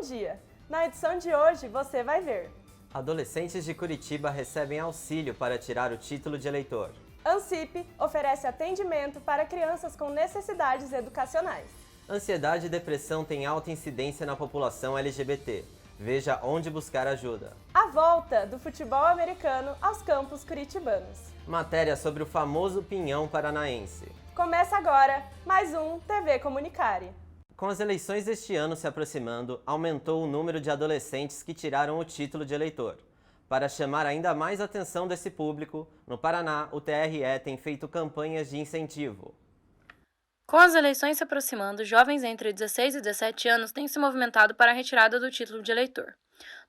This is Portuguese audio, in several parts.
dia! Na edição de hoje você vai ver: adolescentes de Curitiba recebem auxílio para tirar o título de eleitor. ANSIP oferece atendimento para crianças com necessidades educacionais. Ansiedade e depressão têm alta incidência na população LGBT. Veja onde buscar ajuda. A volta do futebol americano aos campos curitibanos. Matéria sobre o famoso pinhão paranaense. Começa agora mais um TV Comunicare. Com as eleições deste ano se aproximando, aumentou o número de adolescentes que tiraram o título de eleitor. Para chamar ainda mais a atenção desse público, no Paraná, o TRE tem feito campanhas de incentivo. Com as eleições se aproximando, jovens entre 16 e 17 anos têm se movimentado para a retirada do título de eleitor.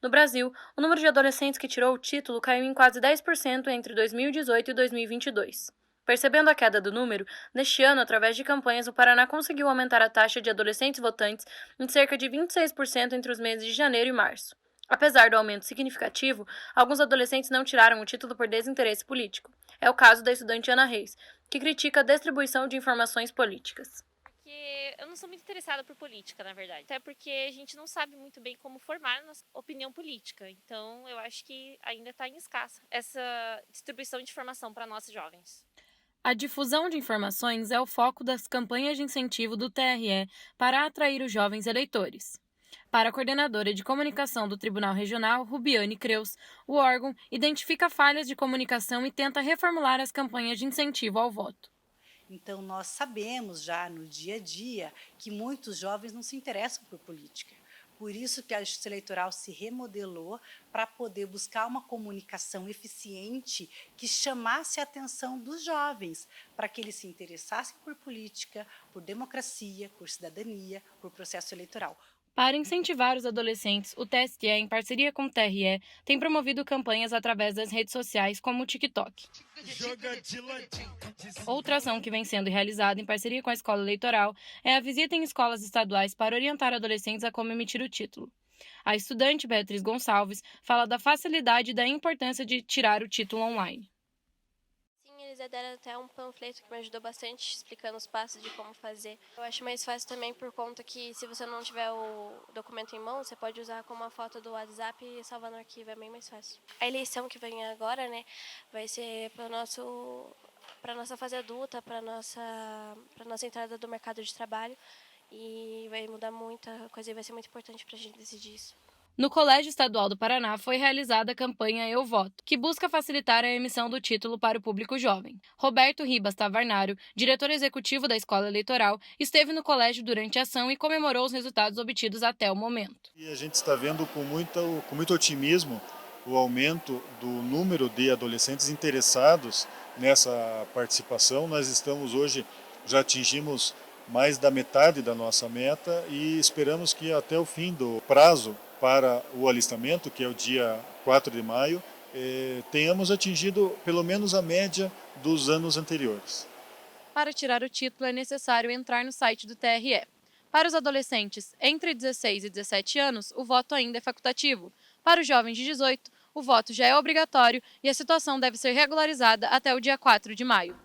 No Brasil, o número de adolescentes que tirou o título caiu em quase 10% entre 2018 e 2022. Percebendo a queda do número, neste ano, através de campanhas, o Paraná conseguiu aumentar a taxa de adolescentes votantes em cerca de 26% entre os meses de janeiro e março. Apesar do aumento significativo, alguns adolescentes não tiraram o título por desinteresse político. É o caso da estudante Ana Reis, que critica a distribuição de informações políticas. Porque eu não sou muito interessada por política, na verdade. Até porque a gente não sabe muito bem como formar nossa opinião política. Então, eu acho que ainda está em escassa essa distribuição de informação para nós jovens. A difusão de informações é o foco das campanhas de incentivo do TRE para atrair os jovens eleitores. Para a coordenadora de comunicação do Tribunal Regional, Rubiane Creus, o órgão identifica falhas de comunicação e tenta reformular as campanhas de incentivo ao voto. Então, nós sabemos já no dia a dia que muitos jovens não se interessam por política. Por isso que a Justiça Eleitoral se remodelou para poder buscar uma comunicação eficiente que chamasse a atenção dos jovens, para que eles se interessassem por política, por democracia, por cidadania, por processo eleitoral. Para incentivar os adolescentes, o TSE, em parceria com o TRE, tem promovido campanhas através das redes sociais como o TikTok. Outra ação que vem sendo realizada em parceria com a Escola Eleitoral é a visita em escolas estaduais para orientar adolescentes a como emitir o título. A estudante Beatriz Gonçalves fala da facilidade e da importância de tirar o título online. Eles deram até um panfleto que me ajudou bastante, explicando os passos de como fazer. Eu acho mais fácil também por conta que, se você não tiver o documento em mão, você pode usar como uma foto do WhatsApp e salvar no arquivo, é bem mais fácil. A eleição que vem agora, né, vai ser para nossa fase adulta, para nossa entrada do mercado de trabalho, e vai mudar muita coisa e vai ser muito importante para a gente decidir isso. No Colégio Estadual do Paraná foi realizada a campanha Eu Voto, que busca facilitar a emissão do título para o público jovem. Roberto Ribas Tavarnário, diretor executivo da Escola Eleitoral, esteve no colégio durante a ação e comemorou os resultados obtidos até o momento. E a gente está vendo com muito otimismo o aumento do número de adolescentes interessados nessa participação. Nós estamos hoje, já atingimos mais da metade da nossa meta e esperamos que até o fim do prazo para o alistamento, que é o dia 4 de maio, tenhamos atingido pelo menos a média dos anos anteriores. Para tirar o título é necessário entrar no site do TRE. Para os adolescentes entre 16 e 17 anos, o voto ainda é facultativo. Para os jovens de 18, o voto já é obrigatório e a situação deve ser regularizada até o dia 4 de maio.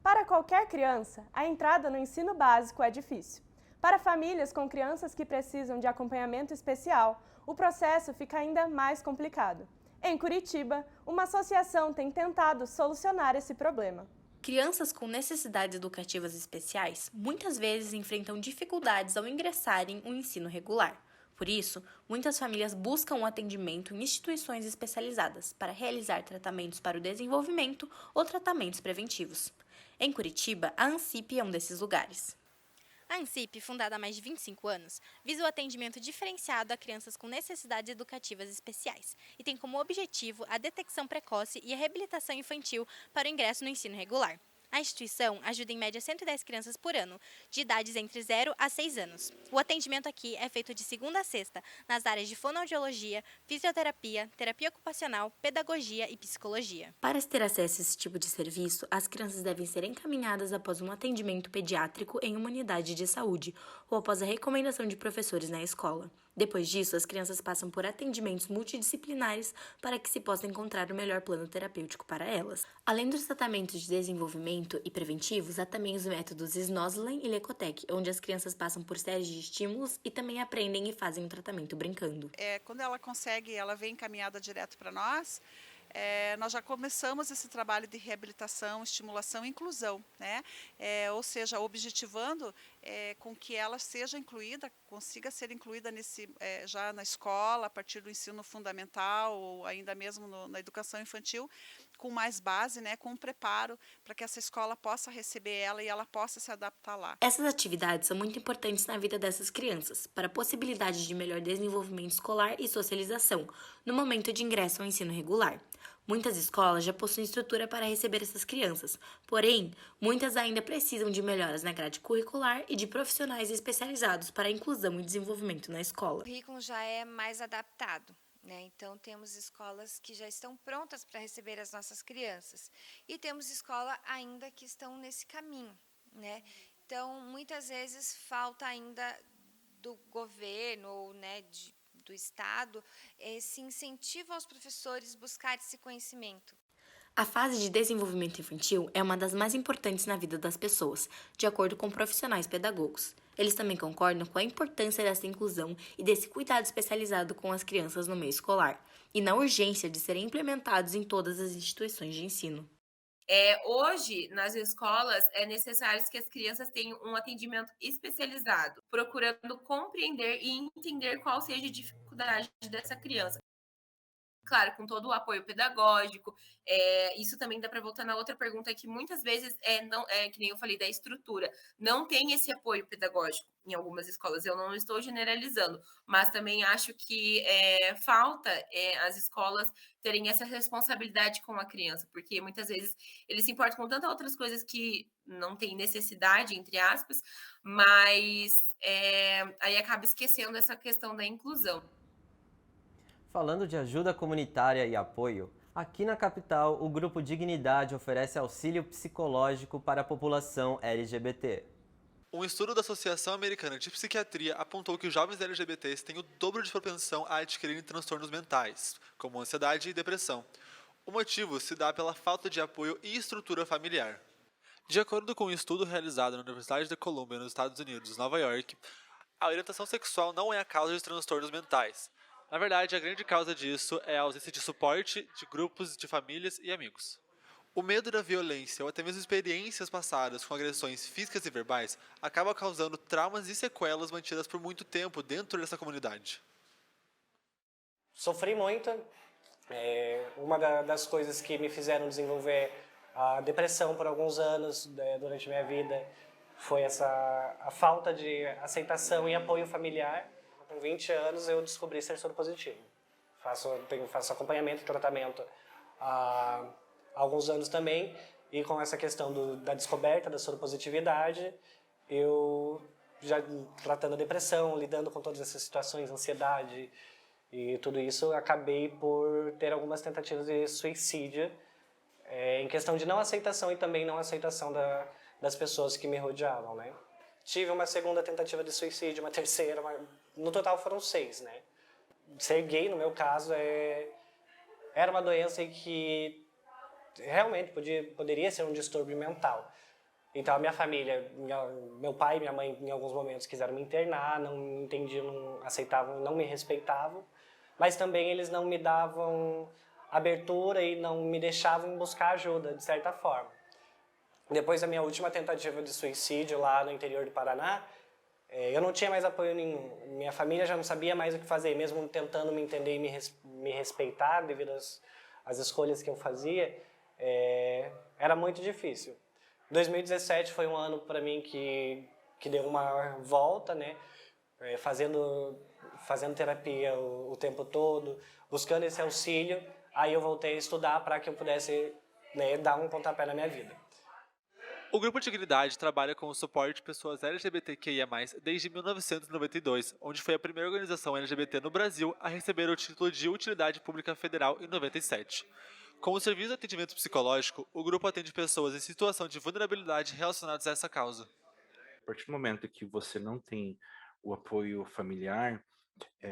Para qualquer criança, a entrada no ensino básico é difícil. Para famílias com crianças que precisam de acompanhamento especial, o processo fica ainda mais complicado. Em Curitiba, uma associação tem tentado solucionar esse problema. Crianças com necessidades educativas especiais muitas vezes enfrentam dificuldades ao ingressarem no ensino regular. Por isso, muitas famílias buscam um atendimento em instituições especializadas para realizar tratamentos para o desenvolvimento ou tratamentos preventivos. Em Curitiba, a ANSIP é um desses lugares. A ANSIP, fundada há mais de 25 anos, visa o atendimento diferenciado a crianças com necessidades educativas especiais e tem como objetivo a detecção precoce e a reabilitação infantil para o ingresso no ensino regular. A instituição ajuda em média 110 crianças por ano, de idades entre 0 a 6 anos. O atendimento aqui é feito de segunda a sexta, nas áreas de fonoaudiologia, fisioterapia, terapia ocupacional, pedagogia e psicologia. Para se ter acesso a esse tipo de serviço, as crianças devem ser encaminhadas após um atendimento pediátrico em uma unidade de saúde ou após a recomendação de professores na escola. Depois disso, as crianças passam por atendimentos multidisciplinares para que se possa encontrar o melhor plano terapêutico para elas. Além dos tratamentos de desenvolvimento, tratamento e preventivos, há também os métodos Snoslen e Lecotec, onde as crianças passam por séries de estímulos e também aprendem e fazem o tratamento brincando. Quando ela consegue, ela vem encaminhada direto para nós. Nós já começamos esse trabalho de reabilitação, estimulação e inclusão, né? Ou seja, objetivando com que ela seja incluída, consiga ser incluída já na escola, a partir do ensino fundamental ou ainda mesmo na educação infantil, com mais base, né, com um preparo para que essa escola possa receber ela e ela possa se adaptar lá. Essas atividades são muito importantes na vida dessas crianças, para a possibilidade de melhor desenvolvimento escolar e socialização, no momento de ingresso ao ensino regular. Muitas escolas já possuem estrutura para receber essas crianças, porém, muitas ainda precisam de melhoras na grade curricular e de profissionais especializados para a inclusão e desenvolvimento na escola. O currículo já é mais adaptado, né? Então, temos escolas que já estão prontas para receber as nossas crianças e temos escolas ainda que estão nesse caminho, né? Então, muitas vezes falta ainda do governo ou, né, do Estado, esse incentivo aos professores buscar esse conhecimento. A fase de desenvolvimento infantil é uma das mais importantes na vida das pessoas, de acordo com profissionais pedagogos. Eles também concordam com a importância dessa inclusão e desse cuidado especializado com as crianças no meio escolar, e na urgência de serem implementados em todas as instituições de ensino. Hoje, nas escolas, é necessário que as crianças tenham um atendimento especializado, procurando compreender e entender qual seja a dificuldade dessa criança. Claro, com todo o apoio pedagógico. Isso também dá para voltar na outra pergunta, que muitas vezes, não, que nem eu falei, da estrutura, não tem esse apoio pedagógico em algumas escolas. Eu não estou generalizando, mas também acho que falta as escolas terem essa responsabilidade com a criança, porque muitas vezes eles se importam com tantas outras coisas que não tem necessidade, entre aspas, mas aí acaba esquecendo essa questão da inclusão. Falando de ajuda comunitária e apoio, aqui na capital, o Grupo Dignidade oferece auxílio psicológico para a população LGBT. Um estudo da Associação Americana de Psiquiatria apontou que os jovens LGBTs têm o dobro de propensão a adquirirem transtornos mentais, como ansiedade e depressão. O motivo se dá pela falta de apoio e estrutura familiar. De acordo com um estudo realizado na Universidade de Columbia, nos Estados Unidos, Nova York, a orientação sexual não é a causa de transtornos mentais. Na verdade, a grande causa disso é a ausência de suporte de grupos de famílias e amigos. O medo da violência ou até mesmo experiências passadas com agressões físicas e verbais acaba causando traumas e sequelas mantidas por muito tempo dentro dessa comunidade. Sofri muito. Uma das coisas que me fizeram desenvolver a depressão por alguns anos durante a minha vida foi a falta de aceitação e apoio familiar. Com 20 anos eu descobri ser soropositivo. Faço acompanhamento, tratamento há alguns anos também, e com essa questão da descoberta da soropositividade, eu já tratando a depressão, lidando com todas essas situações, ansiedade e tudo isso, acabei por ter algumas tentativas de suicídio, em questão de não aceitação e também não aceitação das pessoas que me rodeavam, né? Tive uma segunda tentativa de suicídio, uma terceira, no total foram 6, né? Ser gay, no meu caso, era uma doença que realmente poderia ser um distúrbio mental. Então a minha família, meu pai e minha mãe, em alguns momentos quiseram me internar, não me entendiam, não aceitavam, não me respeitavam, mas também eles não me davam abertura e não me deixavam buscar ajuda, de certa forma. Depois da minha última tentativa de suicídio lá no interior do Paraná, eu não tinha mais apoio nenhum. Minha família já não sabia mais o que fazer, mesmo tentando me entender e me respeitar devido às escolhas que eu fazia, era muito difícil. 2017 foi um ano para mim que deu uma volta, né? Fazendo terapia o tempo todo, buscando esse auxílio. Aí eu voltei a estudar para que eu pudesse, né, dar um pontapé na minha vida. O Grupo Dignidade trabalha com o suporte de pessoas LGBTQIA+, desde 1992, onde foi a primeira organização LGBT no Brasil a receber o título de Utilidade Pública Federal em 97. Com o serviço de atendimento psicológico, o grupo atende pessoas em situação de vulnerabilidade relacionadas a essa causa. A partir do momento que você não tem o apoio familiar,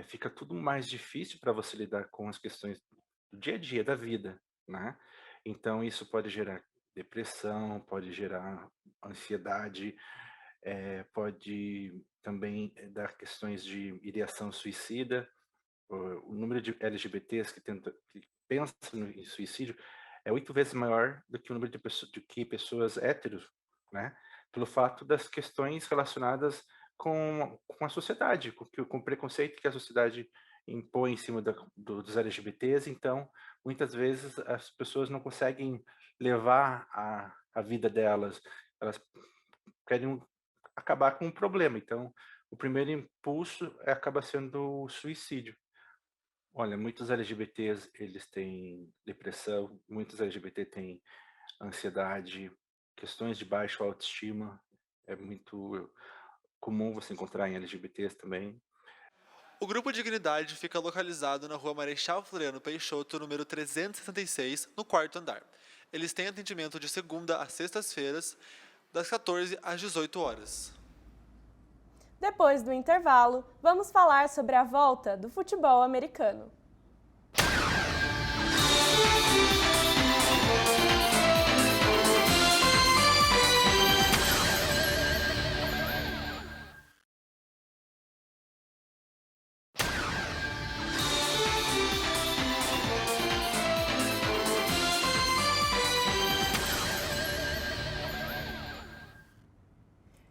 fica tudo mais difícil para você lidar com as questões do dia a dia, da vida, né? Então isso pode gerar depressão, pode gerar ansiedade, pode também dar questões de ideação suicida. O número de LGBTs que pensam em suicídio é 8 vezes maior do que o número de pessoas héteros, né? Pelo fato das questões relacionadas com a sociedade, com o preconceito que a sociedade impõe em cima dos LGBTs. Então, muitas vezes as pessoas não conseguem levar a vida delas, elas querem acabar com o problema. Então, o primeiro impulso acaba sendo o suicídio. Olha, muitos LGBTs, eles têm depressão, muitos LGBT têm ansiedade, questões de baixa autoestima, é muito comum você encontrar em LGBTs também. O Grupo Dignidade fica localizado na Rua Marechal Floriano Peixoto, número 366, no 4º andar. Eles têm atendimento de segunda a sextas-feiras, das 14 às 18 horas. Depois do intervalo, vamos falar sobre a volta do futebol americano.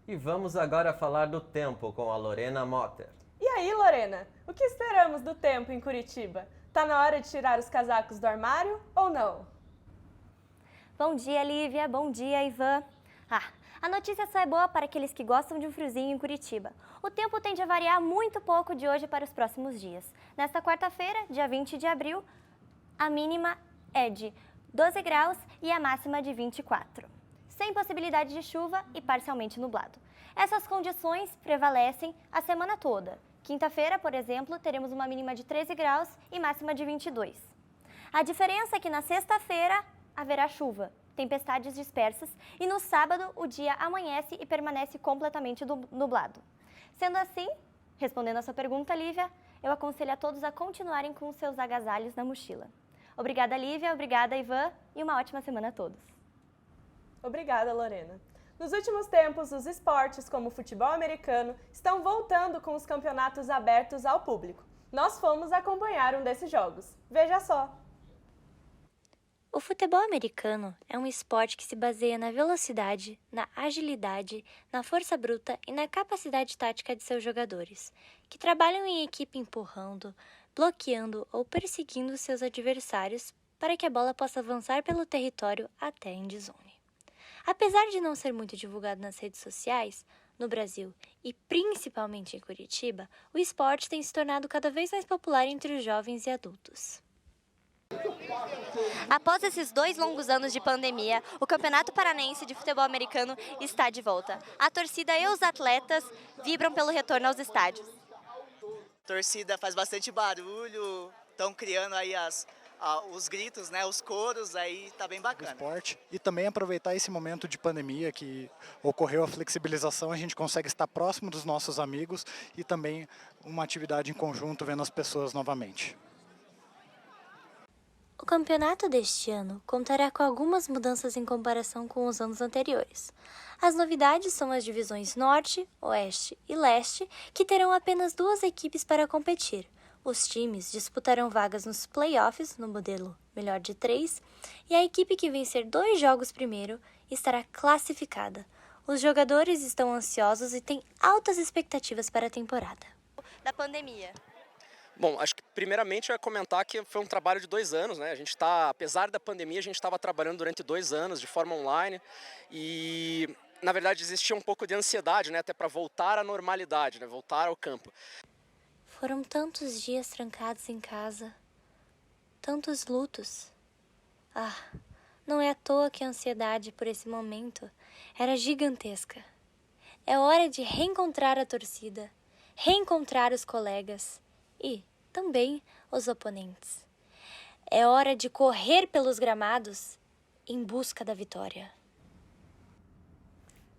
E vamos agora falar do tempo com a Lorena Motter. E aí, Lorena, o que esperamos do tempo em Curitiba? Tá na hora de tirar os casacos do armário ou não? Bom dia, Lívia. Bom dia, Ivan. A notícia só é boa para aqueles que gostam de um friozinho em Curitiba. O tempo tende a variar muito pouco de hoje para os próximos dias. Nesta quarta-feira, dia 20 de abril, a mínima é de 12 graus e a máxima de 24. Sem possibilidade de chuva e parcialmente nublado. Essas condições prevalecem a semana toda. Quinta-feira, por exemplo, teremos uma mínima de 13 graus e máxima de 22. A diferença é que na sexta-feira haverá chuva, tempestades dispersas e no sábado o dia amanhece e permanece completamente nublado. Sendo assim, respondendo a sua pergunta, Lívia, eu aconselho a todos a continuarem com seus agasalhos na mochila. Obrigada, Lívia, obrigada, Ivan, e uma ótima semana a todos. Obrigada, Lorena. Nos últimos tempos, os esportes como o futebol americano estão voltando com os campeonatos abertos ao público. Nós fomos acompanhar um desses jogos. Veja só! O futebol americano é um esporte que se baseia na velocidade, na agilidade, na força bruta e na capacidade tática de seus jogadores, que trabalham em equipe empurrando, bloqueando ou perseguindo seus adversários para que a bola possa avançar pelo território até a endzone. Apesar de não ser muito divulgado nas redes sociais, no Brasil e principalmente em Curitiba, o esporte tem se tornado cada vez mais popular entre os jovens e adultos. Após esses 2 longos anos de pandemia, o Campeonato Paranaense de Futebol Americano está de volta. A torcida e os atletas vibram pelo retorno aos estádios. A torcida faz bastante barulho, estão criando aí os gritos, né, os coros, aí tá bem bacana. Esporte e também aproveitar esse momento de pandemia que ocorreu a flexibilização, a gente consegue estar próximo dos nossos amigos e também uma atividade em conjunto vendo as pessoas novamente. O campeonato deste ano contará com algumas mudanças em comparação com os anos anteriores. As novidades são as divisões Norte, Oeste e Leste, que terão apenas 2 equipes para competir. Os times disputarão vagas nos playoffs, no modelo melhor de 3, e a equipe que vencer 2 jogos primeiro estará classificada. Os jogadores estão ansiosos e têm altas expectativas para a temporada. Da pandemia. Bom, acho que primeiramente eu ia comentar que foi um trabalho de 2 anos, né? Apesar da pandemia, a gente estava trabalhando durante 2 anos de forma online e, na verdade, existia um pouco de ansiedade, né? Até para voltar à normalidade, né? Voltar ao campo. Foram tantos dias trancados em casa, tantos lutos. Não é à toa que a ansiedade por esse momento era gigantesca. É hora de reencontrar a torcida, reencontrar os colegas e também os oponentes. É hora de correr pelos gramados em busca da vitória.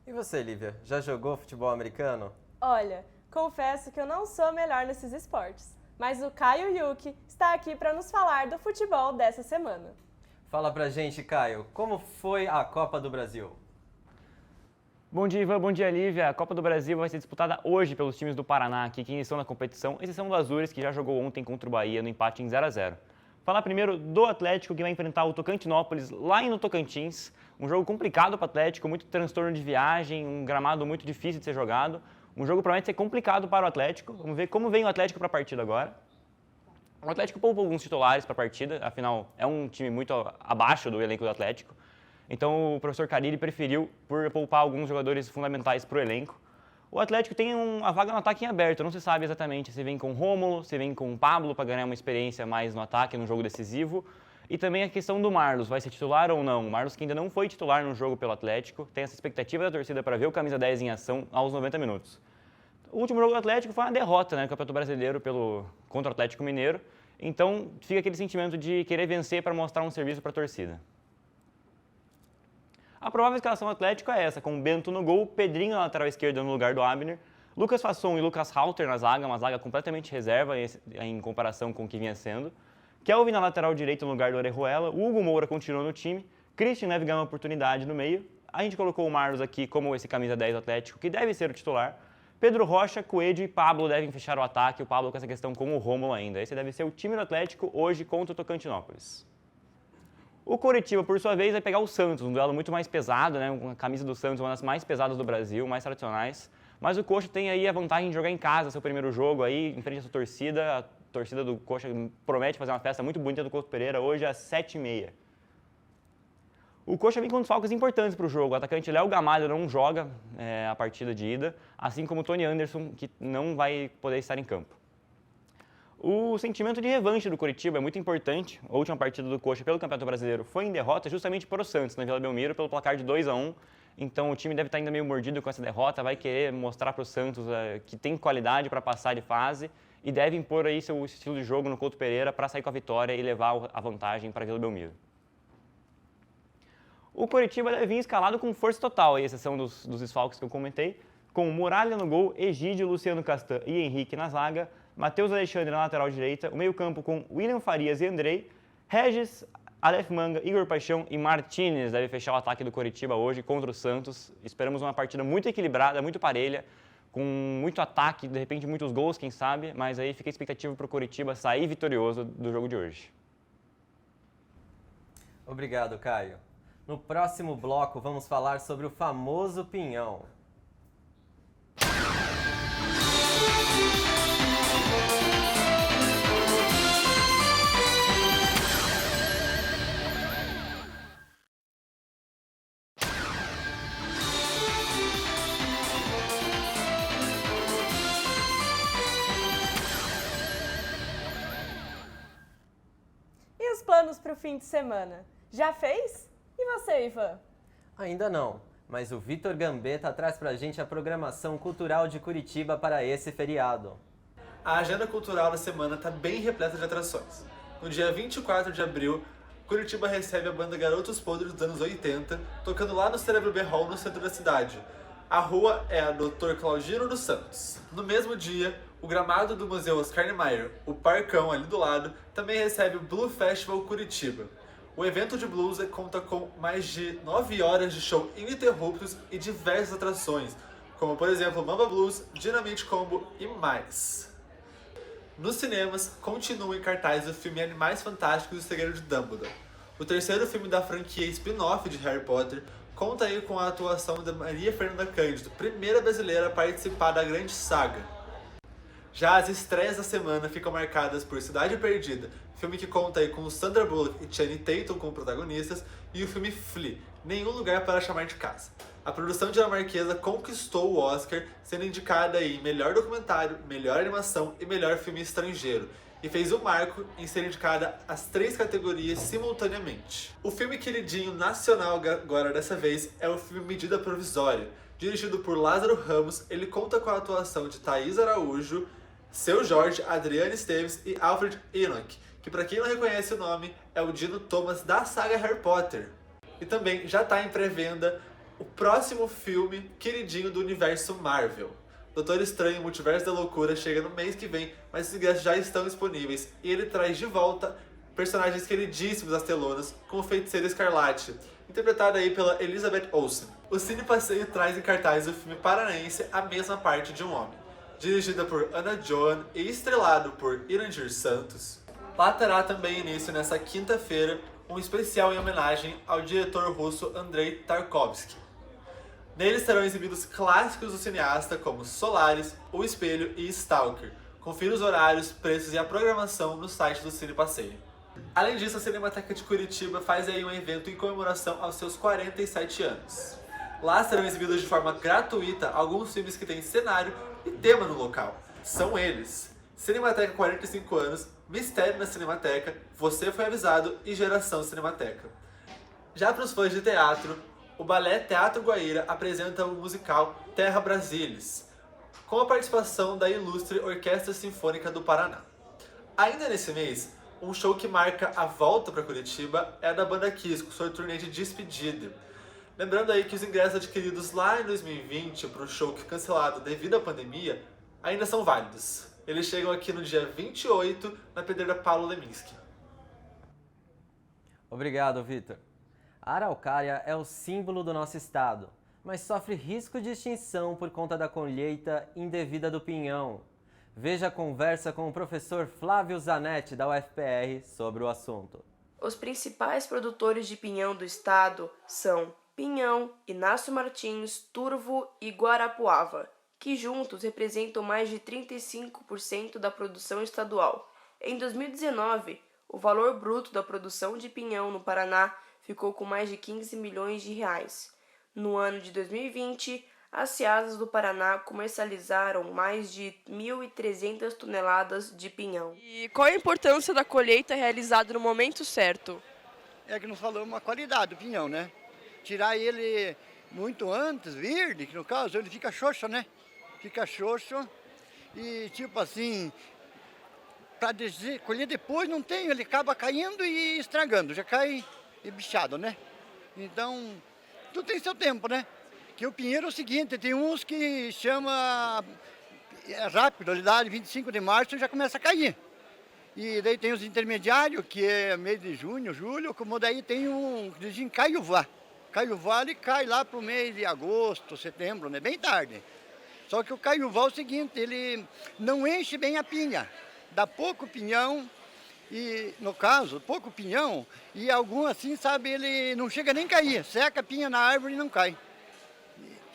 E você, Lívia, já jogou futebol americano? Olha, confesso que eu não sou melhor nesses esportes, mas o Caio Yuki está aqui para nos falar do futebol dessa semana. Fala pra gente, Caio, como foi a Copa do Brasil? Bom dia, Ivan. Bom dia, Lívia. A Copa do Brasil vai ser disputada hoje pelos times do Paraná, que iniciam na competição, exceção do Azures, que já jogou ontem contra o Bahia no empate em 0-0. Falar primeiro do Atlético, que vai enfrentar o Tocantinópolis lá no Tocantins. Um jogo complicado para o Atlético, muito transtorno de viagem, um gramado muito difícil de ser jogado. Um jogo promete ser complicado para o Atlético. Vamos ver como vem o Atlético para a partida agora. O Atlético poupou alguns titulares para a partida, afinal é um time muito abaixo do elenco do Atlético. Então o professor Carille preferiu por poupar alguns jogadores fundamentais para o elenco. O Atlético tem a vaga no ataque em aberto, não se sabe exatamente se vem com Rômulo, se vem com Pablo para ganhar uma experiência mais no ataque, no jogo decisivo. E também a questão do Marlos, vai ser titular ou não? O Marlos que ainda não foi titular no jogo pelo Atlético, tem essa expectativa da torcida para ver o camisa 10 em ação aos 90 minutos. O último jogo do Atlético foi uma derrota, no Campeonato Brasileiro contra o Atlético Mineiro, então fica aquele sentimento de querer vencer para mostrar um serviço para a torcida. A provável escalação do Atlético é essa, com Bento no gol, Pedrinho na lateral esquerda no lugar do Abner, Lucas Fasson e Lucas Halter na zaga, uma zaga completamente reserva em comparação com o que vinha sendo, Kelvin na lateral direita no lugar do Orejuela, Hugo Moura continua no time, Christian deve ganhar uma oportunidade no meio, a gente colocou o Marlos aqui como esse camisa 10 do Atlético, que deve ser o titular, Pedro Rocha, Coelho e Pablo devem fechar o ataque, o Pablo com essa questão com o Rômulo ainda. Esse deve ser o time do Atlético hoje contra o Tocantinópolis. O Coritiba, por sua vez, vai pegar o Santos, um duelo muito mais pesado, né? A camisa do Santos, uma das mais pesadas do Brasil, mais tradicionais. Mas o Coxa tem aí a vantagem de jogar em casa seu primeiro jogo aí, em frente à sua torcida. A torcida do Coxa promete fazer uma festa muito bonita do Couto Pereira hoje às 7h30. O Coxa vem com desfalques importantes para o jogo. O atacante Léo Gamalho não joga a partida de ida, assim como o Tony Anderson, que não vai poder estar em campo. O sentimento de revanche do Coritiba é muito importante. A última partida do Coxa pelo Campeonato Brasileiro foi em derrota justamente para o Santos, na Vila Belmiro, pelo placar de 2-1. Então o time deve estar ainda meio mordido com essa derrota, vai querer mostrar para o Santos que tem qualidade para passar de fase e deve impor aí seu estilo de jogo no Couto Pereira para sair com a vitória e levar a vantagem para a Vila Belmiro. O Coritiba deve vir escalado com força total, a exceção dos desfalques que eu comentei, com Muralha no gol, Egídio, Luciano Castan e Henrique na zaga, Matheus Alexandre na lateral direita, o meio-campo com William Farias e Andrei, Regis, Aleph Manga, Igor Paixão e Martínez deve fechar o ataque do Coritiba hoje contra o Santos. Esperamos uma partida muito equilibrada, muito parelha, com muito ataque, de repente muitos gols, quem sabe, mas aí fica a expectativa para o Coritiba sair vitorioso do jogo de hoje. Obrigado, Caio. No próximo bloco vamos falar sobre o famoso pinhão. E os planos para o fim de semana? Já fez? E você, Ivan? Ainda não, mas o Vitor Gambetta traz pra gente a programação cultural de Curitiba para esse feriado. A agenda cultural da semana está bem repleta de atrações. No dia 24 de abril, Curitiba recebe a banda Garotos Podres dos anos 80, tocando lá no Cérebro B Hall, no centro da cidade. A rua é a Dr. Claudino dos Santos. No mesmo dia, o gramado do Museu Oscar Niemeyer, o Parcão ali do lado, também recebe o Blue Festival Curitiba. O evento de blues conta com mais de 9 horas de show ininterruptos e diversas atrações, como por exemplo Mamba Blues, Dynamite Combo e mais. Nos cinemas, continua em cartaz o filme Animais Fantásticos e o Segredo de Dumbledore. O terceiro filme da franquia spin-off de Harry Potter conta aí com a atuação da Maria Fernanda Cândido, primeira brasileira a participar da grande saga. Já as estreias da semana ficam marcadas por Cidade Perdida, filme que conta aí com Sandra Bullock e Channing Tatum como protagonistas, e o filme Flea, Nenhum Lugar para Chamar de Casa. A produção dinamarquesa conquistou o Oscar, sendo indicada aí em melhor documentário, melhor animação e melhor filme estrangeiro, e fez o marco em ser indicada às 3 categorias simultaneamente. O filme queridinho nacional agora dessa vez é o filme Medida Provisória. Dirigido por Lázaro Ramos, ele conta com a atuação de Thaís Araújo, Seu Jorge, Adriana Esteves e Alfred Enoch, que para quem não reconhece o nome, é o Dino Thomas da saga Harry Potter. E também já está em pré-venda o próximo filme queridinho do universo Marvel. Doutor Estranho, Multiverso da Loucura chega no mês que vem, mas os ingressos já estão disponíveis e ele traz de volta personagens queridíssimos das telonas, como Feiticeira Escarlate, interpretada aí pela Elizabeth Olsen. O Cine Passeio traz em cartaz o filme paranaense A Mesma Parte de um Homem, dirigida por Ana Joan e estrelado por Irandir Santos. Lá terá também início nessa quinta-feira um especial em homenagem ao diretor russo Andrei Tarkovsky. Neles serão exibidos clássicos do cineasta como Solaris, O Espelho e Stalker. Confira os horários, preços e a programação no site do Cine Passeio. Além disso, a Cinemateca de Curitiba faz aí um evento em comemoração aos seus 47 anos. Lá serão exibidos de forma gratuita alguns filmes que têm cenário e tema no local. São eles: Cinemateca 45 anos, Mistério na Cinemateca, Você Foi Avisado e Geração Cinemateca. Já para os fãs de teatro, o Balé Teatro Guaíra apresenta o musical Terra Brasilis, com a participação da ilustre Orquestra Sinfônica do Paraná. Ainda nesse mês, um show que marca a volta para Curitiba é a da banda Kiss, com sua turnê de despedida. Lembrando aí que os ingressos adquiridos lá em 2020 para o show que cancelado devido à pandemia ainda são válidos. Eles chegam aqui no dia 28 na Pedreira Paulo Leminski. Obrigado, Vitor. A araucária é o símbolo do nosso estado, mas sofre risco de extinção por conta da colheita indevida do pinhão. Veja a conversa com o professor Flávio Zanetti, da UFPR, sobre o assunto. Os principais produtores de pinhão do estado são Pinhão, Inácio Martins, Turvo e Guarapuava, que juntos representam mais de 35% da produção estadual. Em 2019, o valor bruto da produção de pinhão no Paraná ficou com mais de 15 milhões de reais. No ano de 2020, as Ceasas do Paraná comercializaram mais de 1.300 toneladas de pinhão. E qual a importância da colheita realizada no momento certo? É que nós falamos uma qualidade do pinhão, né? Tirar ele muito antes, verde, que no caso ele fica xoxo, né? Fica xoxo e tipo assim, para colher depois não tem, ele acaba caindo e estragando, já cai bichado, né? Então, tudo tem seu tempo, né? Que o pinheiro é o seguinte, tem uns que chama rápido, ele dá de 25 de março e já começa a cair. E daí tem os intermediários, que é mês de junho, julho, como daí tem um, dizem caiuvá. Caiuvá ele cai lá para o mês de agosto, setembro, né? Bem tarde. Só que o caiuvá é o seguinte, ele não enche bem a pinha, dá pouco pinhão. E, no caso, pouco pinhão, e algum assim, sabe, ele não chega nem a cair, seca a pinha na árvore e não cai.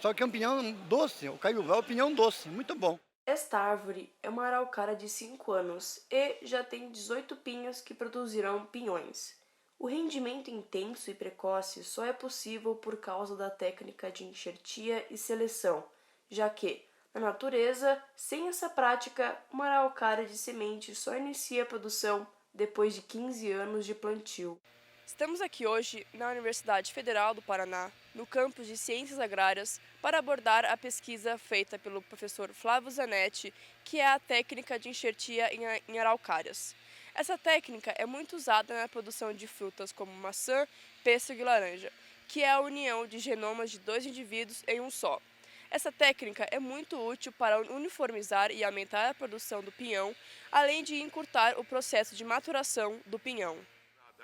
Só que é um pinhão doce, o caiuvá é um pinhão doce, muito bom. Esta árvore é uma araucária de 5 anos e já tem 18 pinhos que produzirão pinhões. O rendimento intenso e precoce só é possível por causa da técnica de enxertia e seleção, já que, na natureza, sem essa prática, uma araucária de semente só inicia a produção depois de 15 anos de plantio. Estamos aqui hoje na Universidade Federal do Paraná, no campus de Ciências Agrárias, para abordar a pesquisa feita pelo professor Flávio Zanetti, que é a técnica de enxertia em araucárias. Essa técnica é muito usada na produção de frutas como maçã, pêssego e laranja, que é a união de genomas de 2 indivíduos em um só. Essa técnica é muito útil para uniformizar e aumentar a produção do pinhão, além de encurtar o processo de maturação do pinhão.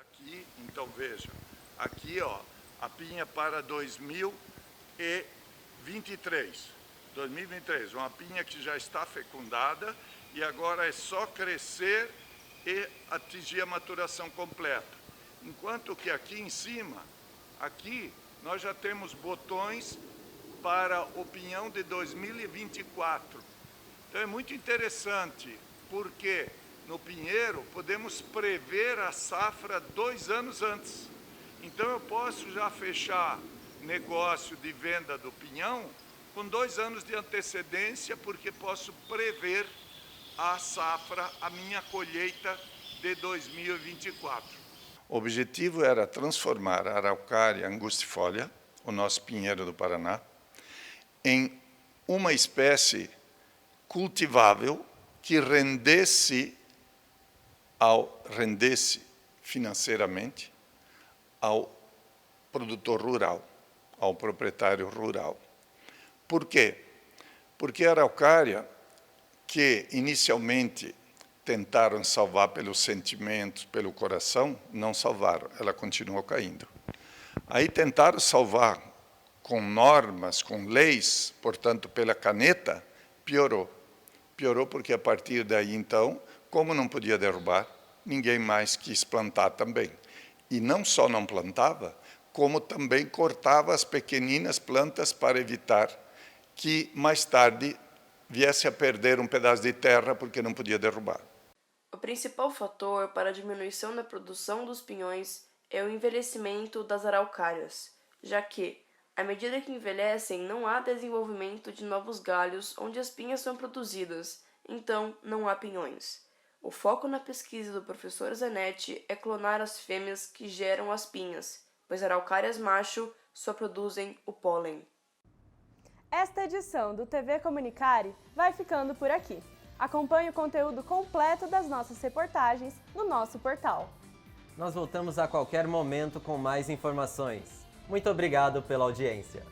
Aqui, então veja, aqui ó, a pinha para 2023, uma pinha que já está fecundada e agora é só crescer e atingir a maturação completa. Enquanto que aqui em cima, aqui nós já temos botões para o pinhão de 2024. Então é muito interessante, porque no pinheiro podemos prever a safra 2 anos antes. Então eu posso já fechar negócio de venda do pinhão com 2 anos de antecedência, porque posso prever a safra, a minha colheita de 2024. O objetivo era transformar a araucária angustifolia, o nosso pinheiro do Paraná, em uma espécie cultivável que rendesse financeiramente ao produtor rural, ao proprietário rural. Por quê? Porque a araucária, que inicialmente tentaram salvar pelos sentimentos, pelo coração, não salvaram, ela continuou caindo. Aí tentaram salvar com normas, com leis, portanto, pela caneta, piorou. Piorou porque a partir daí, então, como não podia derrubar, ninguém mais quis plantar também. E não só não plantava, como também cortava as pequeninas plantas para evitar que mais tarde viesse a perder um pedaço de terra porque não podia derrubar. O principal fator para a diminuição da produção dos pinhões é o envelhecimento das araucárias, já que, à medida que envelhecem, não há desenvolvimento de novos galhos onde as pinhas são produzidas, então não há pinhões. O foco na pesquisa do professor Zanetti é clonar as fêmeas que geram as pinhas, pois araucárias macho só produzem o pólen. Esta edição do TV Comunicare vai ficando por aqui. Acompanhe o conteúdo completo das nossas reportagens no nosso portal. Nós voltamos a qualquer momento com mais informações. Muito obrigado pela audiência.